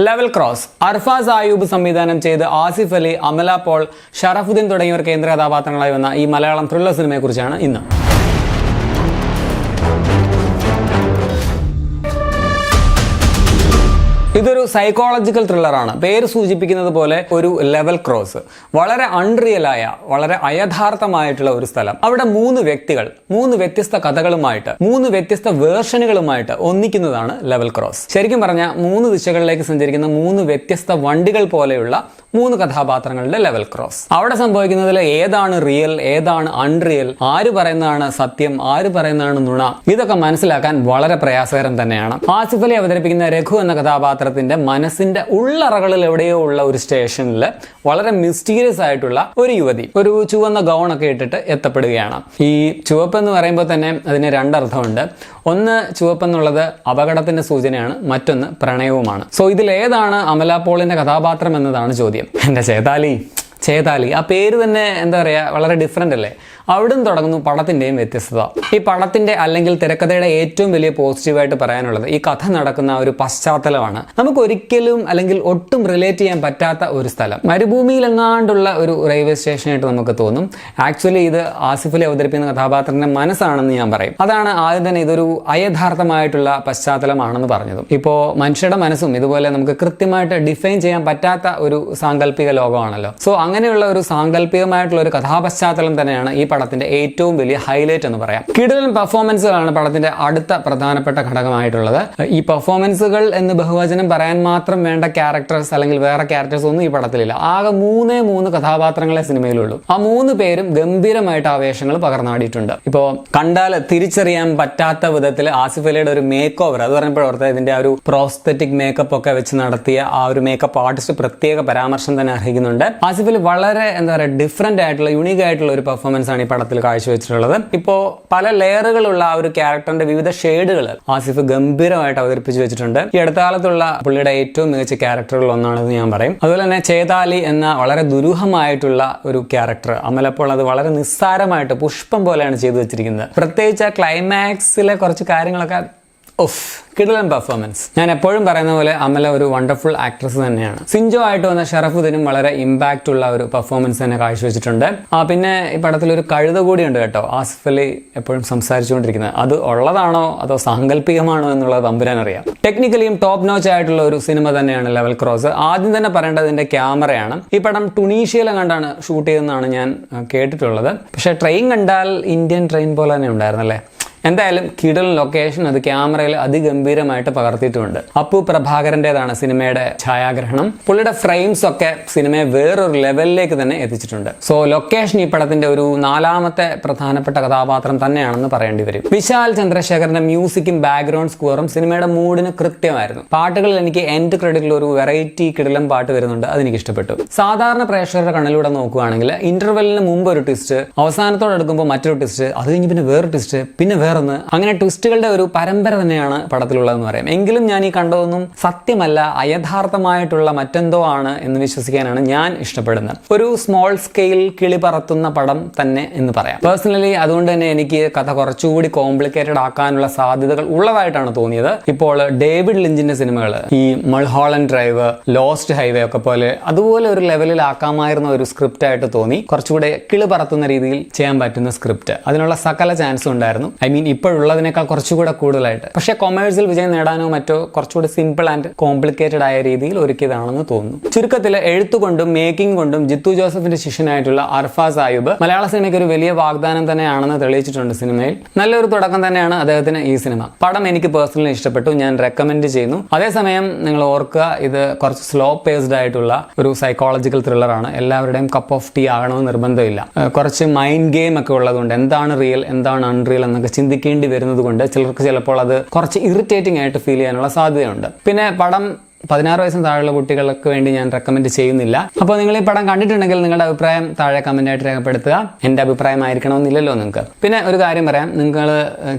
Level cross Arfaz Ayub സംവിധാനം ചെയ്ത് ആസിഫ് അലി, അമല പോൾ, ഷറഫുദ്ദീൻ തുടങ്ങിയവർ കേന്ദ്ര കഥാപാത്രങ്ങളായി വന്ന ഈ മലയാളം ത്രില്ലർ സിനിമയെക്കുറിച്ചാണ് ഇന്ന്. ഇതൊരു സൈക്കോളജിക്കൽ ത്രില്ലറാണ്. പേര് സൂചിപ്പിക്കുന്നത് പോലെ ഒരു ലെവൽ ക്രോസ്, വളരെ അൺറിയലായ, വളരെ അയഥാർത്ഥമായിട്ടുള്ള ഒരു സ്ഥലം. അവിടെ 3 വ്യക്തികൾ 3 വ്യത്യസ്ത കഥകളുമായിട്ട് 3 വ്യത്യസ്ത വേർഷനുകളുമായിട്ട് ഒന്നിക്കുന്നതാണ് ലെവൽ ക്രോസ്. ശരിക്കും പറഞ്ഞാൽ 3 ദിശകളിലേക്ക് സഞ്ചരിക്കുന്ന 3 വ്യത്യസ്ത വണ്ടികൾ പോലെയുള്ള 3 കഥാപാത്രങ്ങളുടെ ലെവൽ ക്രോസ്. അവിടെ സംഭവിക്കുന്നതിൽ ഏതാണ് റിയൽ, ഏതാണ് അൺറിയൽ, ആര് പറയുന്നതാണ് സത്യം, ആര് പറയുന്നതാണ് നുണ, ഇതൊക്കെ മനസ്സിലാക്കാൻ വളരെ പ്രയാസകരം തന്നെയാണ്. ആസിഫ് അലി അവതരിപ്പിക്കുന്ന രഘു എന്ന കഥാപാത്രത്തിന്റെ മനസ്സിന്റെ ഉള്ളറകളിൽ എവിടെയോ ഉള്ള ഒരു സ്റ്റേഷനിൽ വളരെ മിസ്റ്റീരിയസ് ആയിട്ടുള്ള ഒരു യുവതി ഒരു ചുവന്ന ഗൗണൊക്കെ ഇട്ടിട്ട് എത്തപ്പെടുകയാണ്. ഈ ചുവപ്പ് എന്ന് പറയുമ്പോൾ തന്നെ അതിന് 2 അർത്ഥമുണ്ട്. ഒന്ന്, ചുവപ്പ് എന്നുള്ളത് അപകടത്തിന്റെ സൂചനയാണ്, മറ്റൊന്ന് പ്രണയവുമാണ്. സോ ഇതിലേതാണ് അമല പോളിന്റെ കഥാപാത്രം എന്നതാണ് ചോദ്യം. എന്റെ ചേതാലി ആ പേര് തന്നെ എന്താ പറയാ, വളരെ ഡിഫറെന്റ് അല്ലേ? അവിടുന്ന് തുടങ്ങുന്നു പടത്തിന്റെയും വ്യത്യസ്തത. ഈ പടത്തിന്റെ അല്ലെങ്കിൽ തിരക്കഥയുടെ ഏറ്റവും വലിയ പോസിറ്റീവായിട്ട് പറയാനുള്ളത് ഈ കഥ നടക്കുന്ന ഒരു പശ്ചാത്തലമാണ്. നമുക്ക് ഒരിക്കലും അല്ലെങ്കിൽ ഒട്ടും റിലേറ്റ് ചെയ്യാൻ പറ്റാത്ത ഒരു സ്ഥലം, മരുഭൂമിയിൽ എങ്ങാണ്ടുള്ള ഒരു റെയിൽവേ സ്റ്റേഷനായിട്ട് നമുക്ക് തോന്നും. ആക്ച്വലി ഇത് ആസിഫ് അലി അവതരിപ്പിക്കുന്ന കഥാപാത്രത്തിന്റെ മനസ്സാണെന്ന് ഞാൻ പറയും. അതാണ് ആദ്യം തന്നെ ഇതൊരു അയഥാർത്ഥമായിട്ടുള്ള പശ്ചാത്തലമാണെന്ന് പറഞ്ഞതും. ഇപ്പോ മനുഷ്യരുടെ മനസ്സും ഇതുപോലെ നമുക്ക് കൃത്യമായിട്ട് ഡിഫൈൻ ചെയ്യാൻ പറ്റാത്ത ഒരു സാങ്കല്പിക ലോകമാണല്ലോ. സോ അങ്ങനെയുള്ള ഒരു സാങ്കല്പികമായിട്ടുള്ള ഒരു കഥാപശ്ചാത്തലം തന്നെയാണ് ഈ പടത്തിന്റെ ഏറ്റവും വലിയ ഹൈലൈറ്റ് എന്ന് പറയാം. കിടിലൻ പെർഫോമൻസുകളാണ് പടത്തിന്റെ അടുത്ത പ്രധാനപ്പെട്ട ഘടകമായിട്ടുള്ളത്. ഈ പെർഫോമൻസുകൾ എന്ന് ബഹുവചനം പറയാൻ മാത്രം വേണ്ട ക്യാരക്ടേഴ്സ് അല്ലെങ്കിൽ വേറെ ക്യാരക്ടേഴ്സ് ഒന്നും ഈ പടത്തിലില്ല. ആകെ 3 കഥാപാത്രങ്ങളെ സിനിമയിലുള്ളൂ. ആ 3 പേരും ഗംഭീരമായിട്ട് ആവേശങ്ങൾ പകർന്നാടിയിട്ടുണ്ട്. ഇപ്പോ കണ്ടാൽ തിരിച്ചറിയാൻ പറ്റാത്ത വിധത്തിൽ ആസിഫ് അലിയുടെ ഒരു മേക്ക് ഓവർ, അത് പറഞ്ഞപ്പോഴത്തെ ഇതിന്റെ ആ ഒരു പ്രോസ്തെറ്റിക് മേക്കപ്പ് ഒക്കെ വെച്ച് നടത്തിയ ആ ഒരു മേക്കപ്പ് ആർട്ടിസ്റ്റ് പ്രത്യേക പരാമർശം തന്നെ അർഹിക്കുന്നുണ്ട്. ആസിഫ് അലി വളരെ എന്താ പറയുക ഡിഫറെന്റ് ആയിട്ടുള്ള യുണീക്ക് ആയിട്ടുള്ള ഒരു പെർഫോമൻസ് ആണ് ഈ പടത്തിൽ കാഴ്ചവെച്ചിട്ടുള്ളത്. ഇപ്പോ പല ലെയറുകളുള്ള ആ ഒരു ക്യാരക്ടറിന്റെ വിവിധ ഷെയ്ഡുകൾ ആസിഫ് ഗംഭീരമായിട്ട് അവതരിപ്പിച്ചു വെച്ചിട്ടുണ്ട്. ഈ അടുത്ത കാലത്തുള്ള പുള്ളിയുടെ ഏറ്റവും മികച്ച ക്യാരക്ടറുകൾ ഒന്നാണെന്ന് ഞാൻ പറയും. അതുപോലെ തന്നെ ചേതാലി എന്ന വളരെ ദുരൂഹമായിട്ടുള്ള ഒരു ക്യാരക്ടർ അമലപ്പോൾ അത് വളരെ നിസ്സാരമായിട്ട് പുഷ്പം പോലെയാണ് ചെയ്തു വെച്ചിരിക്കുന്നത്. പ്രത്യേകിച്ച് ആ ക്ലൈമാക്സിലെ കുറച്ച് കാര്യങ്ങളൊക്കെ കിടിലൻ പെർഫോമൻസ്. ഞാൻ എപ്പോഴും പറയുന്ന പോലെ അമല ഒരു വണ്ടർഫുൾ ആക്ട്രസ് തന്നെയാണ്. സിഞ്ചോ ആയിട്ട് വന്ന ഷറഫുദ്ദീനും വളരെ ഇമ്പാക്റ്റ് ഉള്ള ഒരു പെർഫോമൻസ് തന്നെ കാഴ്ചവെച്ചിട്ടുണ്ട്. പിന്നെ ഈ പടത്തിൽ ഒരു കഴുത കൂടിയുണ്ട് കേട്ടോ, ആസിഫ് അലി എപ്പോഴും സംസാരിച്ചുകൊണ്ടിരിക്കുന്നത്. അത് ഉള്ളതാണോ അതോ സാങ്കല്പികമാണോ എന്നുള്ളത് തമ്പുരാൻ അറിയാം. ടെക്നിക്കലിയും ടോപ്പ് നോച്ച് ആയിട്ടുള്ള ഒരു സിനിമ തന്നെയാണ് ലെവൽ ക്രോസ്. ആദ്യം തന്നെ പറയേണ്ടത് ഇതിന്റെ ക്യാമറയാണ്. ഈ പടം ടുണീഷ്യയിലെ കണ്ടാണ് ഷൂട്ട് ചെയ്തതെന്നാണ് ഞാൻ കേട്ടിട്ടുള്ളത്. പക്ഷെ ട്രെയിൻ കണ്ടാൽ ഇന്ത്യൻ ട്രെയിൻ പോലെ തന്നെ ഉണ്ടായിരുന്നല്ലേ. എന്തായാലും കിടിലൻ ലൊക്കേഷൻ, അത് ക്യാമറയിൽ അതിഗംഭീരമായിട്ട് പകർത്തിയിട്ടുണ്ട്. അപ്പു പ്രഭാകരന്റേതാണ് സിനിമയുടെ ഛായാഗ്രഹണം. പുള്ളിയുടെ ഫ്രെയിംസ് ഒക്കെ സിനിമയെ വേറൊരു ലെവലിലേക്ക് തന്നെ എത്തിച്ചിട്ടുണ്ട്. സോ ലൊക്കേഷൻ ഈ പടത്തിന്റെ ഒരു 4ാമത്തെ പ്രധാനപ്പെട്ട കഥാപാത്രം തന്നെയാണെന്ന് പറയേണ്ടി വരും. വിശാൽ ചന്ദ്രശേഖരന്റെ മ്യൂസിക്കും ബാക്ക്ഗ്രൗണ്ട് സ്കോറും സിനിമയുടെ മൂഡിന് കൃത്യമായിരുന്നു. പാട്ടുകളിൽ എനിക്ക് എൻഡ് ക്രെഡിറ്റിൽ ഒരു വെറൈറ്റി കിടിലൻ പാട്ട് വരുന്നുണ്ട്, അതെനിക്ക് ഇഷ്ടപ്പെട്ടു. സാധാരണ പ്രേക്ഷകരുടെ കണ്ണിലൂടെ നോക്കുകയാണെങ്കിൽ ഇന്റർവെല്ലിന് മുമ്പ് ഒരു ട്വിസ്റ്റ്, അവസാനത്തോടെ എടുക്കുമ്പോൾ മറ്റൊരു ട്വിസ്റ്റ്, അത് കഴിഞ്ഞ് പിന്നെ വേറെ ട്വിസ്റ്റ്, പിന്നെ വേറൊന്ന്, അങ്ങനെ ട്വിസ്റ്റുകളുടെ ഒരു പരമ്പര തന്നെയാണ് പടത്തിലുള്ളതെന്ന് പറയാം. എങ്കിലും ഞാൻ ഈ കണ്ടതൊന്നും സത്യമല്ല, അയഥാർത്ഥമായിട്ടുള്ള മറ്റെന്തോ ആണ് എന്ന് വിശ്വസിക്കാനാണ് ഞാൻ ഇഷ്ടപ്പെടുന്നത്. ഒരു സ്മോൾ സ്കെയിൽ കിളി പറത്തുന്ന പടം തന്നെ എന്ന് പറയാം. പേഴ്സണലി അതുകൊണ്ട് തന്നെ എനിക്ക് കഥ കുറച്ചുകൂടി കോംപ്ലിക്കേറ്റഡ് ആക്കാനുള്ള സാധ്യതകൾ ഉള്ളതായിട്ടാണ് തോന്നിയത്. ഇപ്പോൾ ഡേവിഡ് ലിഞ്ചിന്റെ സിനിമകൾ, ഈ മൾഹോളൻഡ് ഡ്രൈവ്, ലോസ്റ്റ് ഹൈവേ ഒക്കെ പോലെ അതുപോലെ ഒരു ലെവലിൽ ആക്കാമായിരുന്ന ഒരു സ്ക്രിപ്റ്റ് ആയിട്ട് തോന്നി. കുറച്ചുകൂടെ കിളി പറത്തുന്ന രീതിയിൽ ചെയ്യാൻ പറ്റുന്ന സ്ക്രിപ്റ്റ്, അതിനുള്ള സകല ചാൻസും ഉണ്ടായിരുന്നു. ഇപ്പോഴുള്ളതിനേക്കാൾ കുറച്ചുകൂടെ കൂടുതലായിട്ട്. പക്ഷേ കൊമേഴ്സ്യൽ വിജയം നേടാനോ മറ്റോ കുറച്ചുകൂടി സിമ്പിൾ ആൻഡ് കോംപ്ലിക്കേറ്റഡ് ആയ രീതിയിൽ ഒരുക്കിയതാണെന്ന് തോന്നുന്നു. ചുരുക്കത്തിൽ എഴുത്തുകൊണ്ടും മേക്കിംഗ് കൊണ്ടും ജിത്തു ജോസഫിന്റെ ശിഷ്യനായിട്ടുള്ള അർഫാസ് ആയൂബ് മലയാള സിനിമയ്ക്ക് ഒരു വലിയ വാഗ്ദാനം തന്നെയാണെന്ന് തെളിയിച്ചിട്ടുണ്ട് സിനിമയിൽ. നല്ലൊരു തുടക്കം തന്നെയാണ് അദ്ദേഹത്തിന് ഈ സിനിമ. പടം എനിക്ക് പേഴ്സണലി ഇഷ്ടപ്പെട്ടു, ഞാൻ റെക്കമെൻഡ് ചെയ്യുന്നു. അതേസമയം നിങ്ങൾ ഓർക്കുക, ഇത് കുറച്ച് സ്ലോ പേസ്ഡ് ആയിട്ടുള്ള ഒരു സൈക്കോളജിക്കൽ ത്രില്ലറാണ്. എല്ലാവരുടെയും കപ്പ് ഓഫ് ടീ ആകണമെന്ന് നിർബന്ധമില്ല. കുറച്ച് മൈൻഡ് ഗെയിം ഒക്കെ ഉള്ളതുകൊണ്ട് എന്താണ് റിയൽ എന്താണ് അൺറിയൽ എന്നൊക്കെ ചിന്തിക്കേണ്ടി വരുന്നത് കൊണ്ട് ചിലർക്ക് ചിലപ്പോൾ അത് കുറച്ച് ഇറിറ്റേറ്റിംഗ് ആയിട്ട് ഫീൽ ചെയ്യാനുള്ള സാധ്യതയുണ്ട്. പിന്നെ പടം 16 വയസ്സിന് താഴെയുള്ള കുട്ടികൾക്ക് വേണ്ടി ഞാൻ റെക്കമെൻഡ് ചെയ്യുന്നില്ല. അപ്പോൾ നിങ്ങൾ ഈ പടം കണ്ടിട്ടുണ്ടെങ്കിൽ നിങ്ങളുടെ അഭിപ്രായം താഴെ കമന്റായിട്ട് രേഖപ്പെടുത്തുക. എൻ്റെ അഭിപ്രായം ആയിരിക്കണമെന്നില്ലല്ലോ നിങ്ങൾക്ക്. പിന്നെ ഒരു കാര്യം പറയാം, നിങ്ങൾ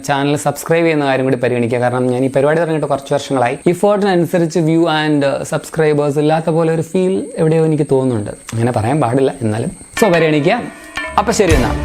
ചാനൽ സബ്സ്ക്രൈബ് ചെയ്യുന്ന കാര്യം കൂടി പരിഗണിക്കുക. കാരണം ഞാൻ ഈ പരിപാടി തുടങ്ങിയിട്ട് കുറച്ച് വർഷങ്ങളായി. ഇഫോർട്ടിനനുസരിച്ച് വ്യൂ ആൻഡ് സബ്സ്ക്രൈബേഴ്സ് ഇല്ലാത്ത പോലെ ഒരു ഫീൽ എവിടെയോ എനിക്ക് തോന്നുന്നുണ്ട്. അങ്ങനെ പറയാൻ പാടില്ല, എന്നാലും പരിഗണിക്കുക. അപ്പം ശരി എന്നാൽ.